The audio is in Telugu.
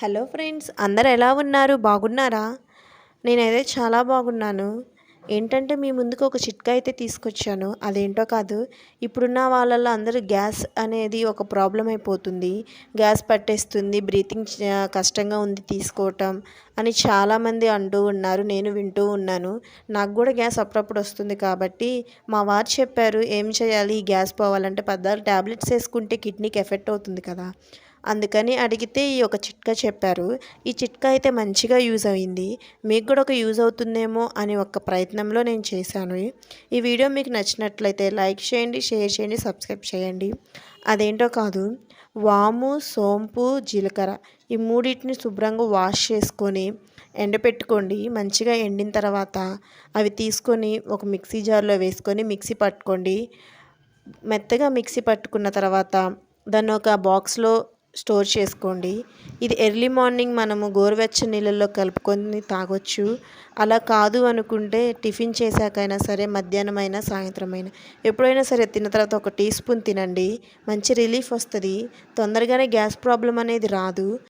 హలో ఫ్రెండ్స్, అందరు ఎలా ఉన్నారు? బాగున్నారా? నేనైతే చాలా బాగున్నాను. ఏంటంటే మీ ముందుకు ఒక చిట్కా అయితే తీసుకొచ్చాను. అదేంటో కాదు, ఇప్పుడున్న వాళ్ళల్లో అందరూ గ్యాస్ అనేది ఒక ప్రాబ్లం అయిపోతుంది. గ్యాస్ పట్టేస్తుంది, బ్రీతింగ్ కష్టంగా ఉంది తీసుకోవటం అని చాలామంది అంటూ ఉన్నారు. నేను వింటూ ఉన్నాను. నాకు కూడా గ్యాస్ అప్పుడప్పుడు వస్తుంది కాబట్టి మా వారు చెప్పారు, ఏం చేయాలి ఈ గ్యాస్ పోవాలంటే 14 టాబ్లెట్స్ వేసుకుంటే కిడ్నీకి ఎఫెక్ట్ అవుతుంది కదా. అందుకని అడిగితే ఈ ఒక చిట్కా చెప్పారు. ఈ చిట్కా అయితే మంచిగా యూజ్ అయింది. మీకు కూడా ఒక యూజ్ అవుతుందేమో అని ఒక ప్రయత్నంలో నేను చేశాను. ఈ వీడియో మీకు నచ్చినట్లయితే లైక్ చేయండి, షేర్ చేయండి, సబ్స్క్రైబ్ చేయండి. అదేంటో కాదు, వాము, సోంపు, జీలకర్ర ఈ మూడింటిని శుభ్రంగా వాష్ చేసుకొని ఎండపెట్టుకోండి. మంచిగా ఎండిన తర్వాత అవి తీసుకొని ఒక మిక్సీ జార్లో వేసుకొని మిక్సీ పట్టుకోండి. మెత్తగా మిక్సీ పట్టుకున్న తర్వాత దాన్ని ఒక బాక్స్లో స్టోర్ చేసుకోండి. ఇది ఎర్లీ మార్నింగ్ మనము గోరువెచ్చని నీళ్ళల్లో కలుపుకొని తాగొచ్చు. అలా కాదు అనుకుంటే టిఫిన్ చేశాకైనా సరే, మధ్యాహ్నం అయినా, సాయంత్రం అయినా, ఎప్పుడైనా సరే తిన్న తర్వాత ఒక టీ స్పూన్ తినండి. మంచి రిలీఫ్ వస్తుంది. తొందరగానే గ్యాస్ ప్రాబ్లం అనేది రాదు.